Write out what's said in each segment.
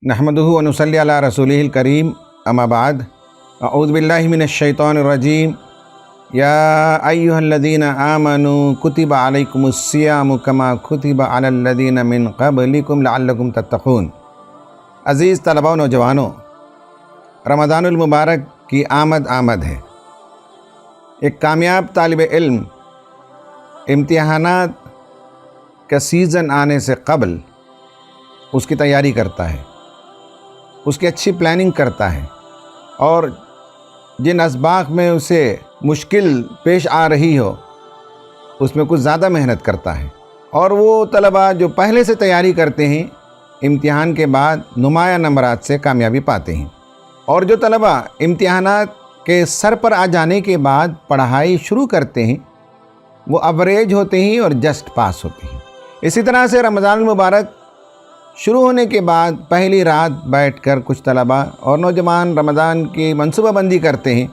नहमदुहु व नुसल्ली अला रसूलिहिल करीम अम्मा बाद अऊज़ु बिल्लाहि मिनश शैतानिर रजीम या अय्युहल्लज़ीना आमनू कुतिबा अलैकुमुस्सियामु कमा कुतिबा अलल्लज़ीना मिन क़ब्लिकुम लअल्लकुम तत्तक़ून। अज़ीज़ तलबा व नौजवानों, रमज़ानुल मुबारक की आमद है। एक कामयाब तालिब इल्म इम्तिहानात का सीज़न आने से क़ब्ल उसकी तैयारी करता है, उसकी अच्छी प्लानिंग करता है और जिन असबाक़ में उसे मुश्किल पेश आ रही हो उसमें कुछ ज़्यादा मेहनत करता है। और वो तलबा जो पहले से तैयारी करते हैं इम्तिहान के बाद नुमाया नंबरात से कामयाबी पाते हैं, और जो तलबा इम्तिहानात के सर पर आ जाने के बाद पढ़ाई शुरू करते हैं वो एवरेज होते हैं और जस्ट पास होते हैं। इसी तरह से रमज़ान मुबारक शुरू होने के बाद पहली रात बैठकर कुछ तलबा और नौजवान रमज़ान की मनसूबाबंदी करते हैं,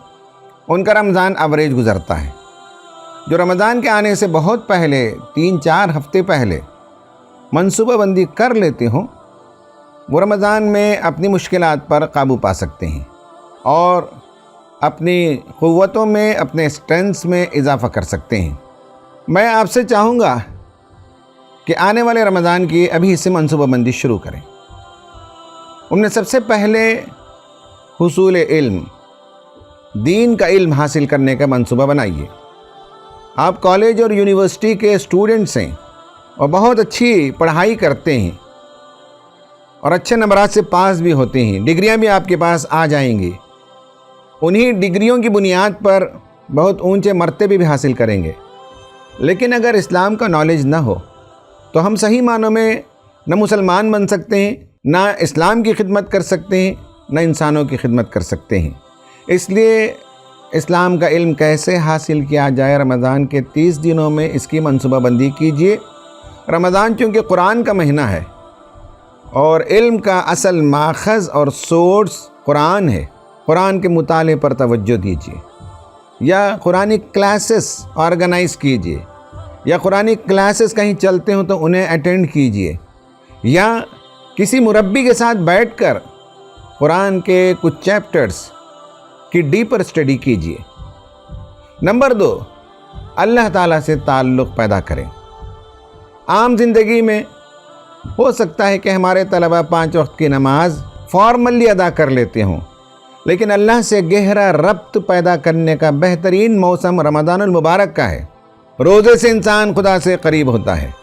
उनका रमज़ान एवरेज गुज़रता है। जो रमज़ान के आने से बहुत पहले 3-4 हफ़्ते पहले मनसूबाबंदी कर लेते हों वो रमज़ान में अपनी मुश्किलात पर काबू पा सकते हैं और अपनी क़ुव्वतों में, अपने स्ट्रेंथ्स में इजाफ़ा कर सकते हैं। मैं आपसे चाहूँगा कि आने वाले रमज़ान की अभी से मनसूबाबंदी शुरू करें। उनमें सबसे पहले हुसूल इल्म, दीन का इल्म हासिल करने का मनसूबा बनाइए। आप कॉलेज और यूनिवर्सिटी के स्टूडेंट्स हैं और बहुत अच्छी पढ़ाई करते हैं और अच्छे नंबरात से पास भी होते हैं, डिग्रियां भी आपके पास आ जाएंगी। उन्हीं डिग्रियों की बुनियाद पर बहुत ऊंचे मर्तबे भी हासिल करेंगे। लेकिन अगर इस्लाम का नॉलेज ना हो तो हम सही मानों में न मुसलमान बन सकते हैं, ना इस्लाम की खिदमत कर सकते हैं, न इंसानों की खिदमत कर सकते हैं। इसलिए इस्लाम का इल्म कैसे हासिल किया जाए, रमज़ान के 30 दिनों में इसकी मनसूबाबंदी कीजिए। रमज़ान चूँकि कुरान का महीना है और इल्म का असल माखज़ और सोर्स कुरान है, कुरान के मुताले पर तवज्जो दीजिए, या कुरानी क्लासेस ऑर्गेनाइज़ कीजिए, या कुरानी क्लासेस कहीं चलते हों तो उन्हें अटेंड कीजिए, या किसी मुरब्बी के साथ बैठकर कुरान के कुछ चैप्टर्स की डीपर स्टडी कीजिए। नंबर 2, अल्लाह ताला से ताल्लुक़ पैदा करें। आम ज़िंदगी में हो सकता है कि हमारे तलबा 5 वक्त की नमाज फॉर्मली अदा कर लेते हों, लेकिन अल्लाह से गहरा रब्त पैदा करने का बेहतरीन मौसम रमज़ानुल मुबारक का है। रोज़े से इंसान खुदा से करीब होता है।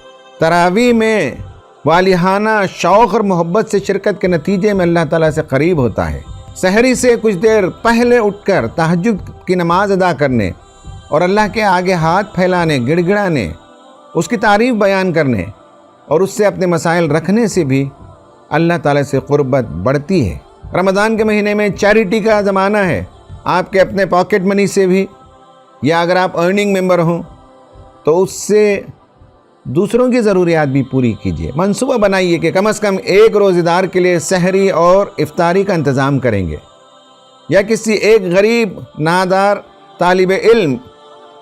तरावी में वालिहाना शौक़ और मोहब्बत से शिरकत के नतीजे में अल्लाह ताला से करीब होता है। सहरी से कुछ देर पहले उठकर तहज्जुद की नमाज अदा करने और अल्लाह के आगे हाथ फैलाने, गिड़गिड़ाने, उसकी तारीफ़ बयान करने और उससे अपने मसाइल रखने से भी अल्लाह ताला से क़ुर्बत बढ़ती है। रमज़ान के महीने में चैरिटी का ज़माना है। आपके अपने पॉकेट मनी से भी, या अगर आप अर्निंग मेंबर हों तो उससे दूसरों की ज़रूरियात भी पूरी कीजिए। मनसूबा बनाइए कि कम से कम एक रोज़ेदार के लिए सहरी और इफ्तारी का इंतज़ाम करेंगे, या किसी एक गरीब नादार तालिब इल्म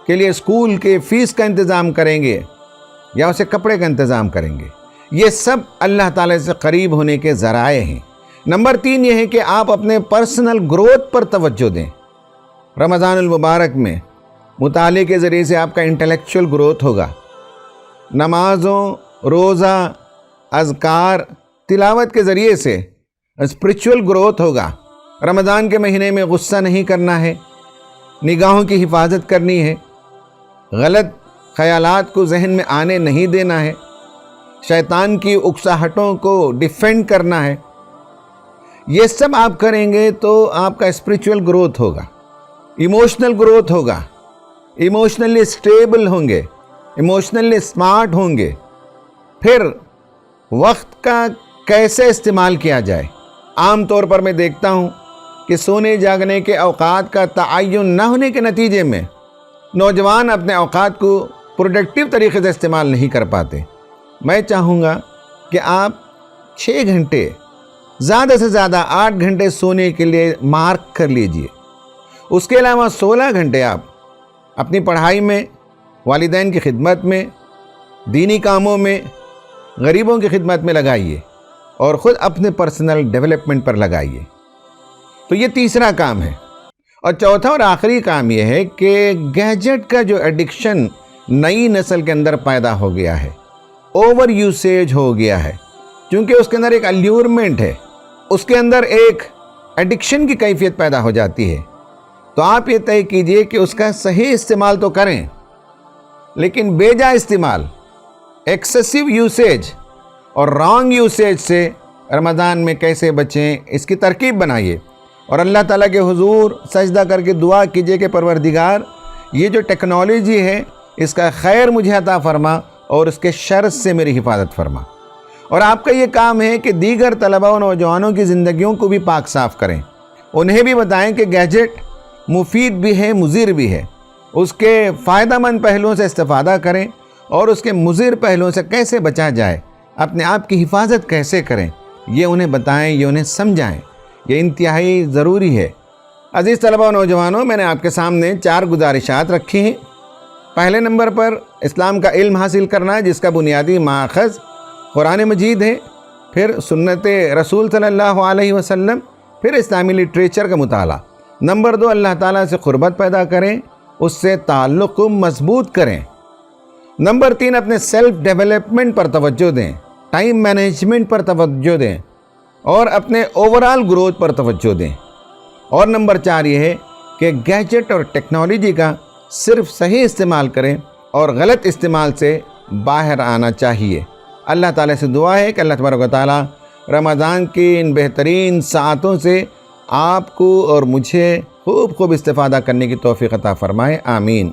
के लिए स्कूल के फ़ीस का इंतज़ाम करेंगे, या उसे कपड़े का इंतज़ाम करेंगे। ये सब अल्लाह ताला से करीब होने के ज़राए हैं। नंबर 3 ये है कि आप अपने पर्सनल ग्रोथ पर तवज्जो दें। रमज़ानुल मुबारक में मुताले के ज़रिए से आपका इंटेलेक्चुअल ग्रोथ होगा। नमाज़ों, रोज़ा, अज़कार, तिलावत के ज़रिए से स्पिरिचुअल ग्रोथ होगा। रमज़ान के महीने में गुस्सा नहीं करना है, निगाहों की हिफाजत करनी है, गलत ख़यालात को जहन में आने नहीं देना है, शैतान की उकसाहटों को डिफेंड करना है। ये सब आप करेंगे तो आपका स्पिरिचुअल ग्रोथ होगा, इमोशनल ग्रोथ होगा, इमोशनली स्टेबल होंगे, इमोशनली स्मार्ट होंगे। फिर वक्त का कैसे इस्तेमाल किया जाए। आम तौर पर मैं देखता हूँ कि सोने जागने के औकात का तयन न होने के नतीजे में नौजवान अपने औकात को प्रोडक्टिव तरीके से इस्तेमाल नहीं कर पाते। मैं चाहूँगा कि आप 6 घंटे, ज़्यादा से ज़्यादा 8 घंटे सोने के लिए मार्क कर लीजिए। उसके अलावा 16 घंटे आप अपनी पढ़ाई में, वालिदैन की खिदमत में, दीनी कामों में, गरीबों की खिदमत में लगाइए اور خود اپنے پرسنل ڈیولپمنٹ پر لگائیے۔ تو یہ تیسرا کام ہے۔ اور چوتھا اور آخری کام یہ ہے کہ گیجٹ کا جو ایڈکشن نئی نسل کے اندر پیدا ہو گیا ہے، اوور یوسیج ہو گیا ہے، کیونکہ اس کے اندر ایک الیورمنٹ ہے، اس کے اندر ایک ایڈکشن کی کیفیت پیدا ہو جاتی ہے، تو آپ یہ طے کیجئے کہ اس کا صحیح استعمال تو کریں، لیکن بے جا استعمال، ایکسیسو یوسیج اور رانگ یوسیج سے رمضان میں کیسے بچیں، اس کی ترکیب بنائیے اور اللہ تعالیٰ کے حضور سجدہ کر کے دعا کیجئے کہ پروردگار یہ جو ٹیکنالوجی ہے اس کا خیر مجھے عطا فرما اور اس کے شر سے میری حفاظت فرما۔ اور آپ کا یہ کام ہے کہ دیگر طلبہ و نوجوانوں کی زندگیوں کو بھی پاک صاف کریں، انہیں بھی بتائیں کہ گیجٹ مفید بھی ہے، مضر بھی ہے، اس کے فائدہ مند پہلوؤں سے استفادہ کریں اور اس کے مضر پہلوؤں سے کیسے بچا جائے، اپنے آپ کی حفاظت کیسے کریں، یہ انہیں بتائیں، یہ انہیں سمجھائیں، یہ انتہائی ضروری ہے۔ عزیز طلبہ و نوجوانوں، میں نے آپ کے سامنے 4 گزارشات رکھی ہیں۔ پہلے نمبر پر اسلام کا علم حاصل کرنا ہے، جس کا بنیادی ماخذ قرآن مجید ہے، پھر سنت رسول صلی اللہ علیہ وسلم، پھر اسلامی لٹریچر کا مطالعہ۔ نمبر 2، اللہ تعالیٰ سے قربت پیدا کریں، اس سے تعلق کو مضبوط کریں۔ نمبر 3، اپنے سیلف ڈیولپمنٹ پر توجہ دیں، ٹائم مینجمنٹ پر توجہ دیں اور اپنے اوورال گروتھ پر توجہ دیں۔ اور نمبر 4 یہ ہے کہ گیجٹ اور ٹیکنالوجی کا صرف صحیح استعمال کریں اور غلط استعمال سے باہر آنا چاہیے۔ اللہ تعالیٰ سے دعا ہے کہ اللہ تبارک و تعالیٰ رمضان کی ان بہترین ساعتوں سے آپ کو اور مجھے خوب استفادہ کرنے کی توفیق عطا فرمائے، آمین۔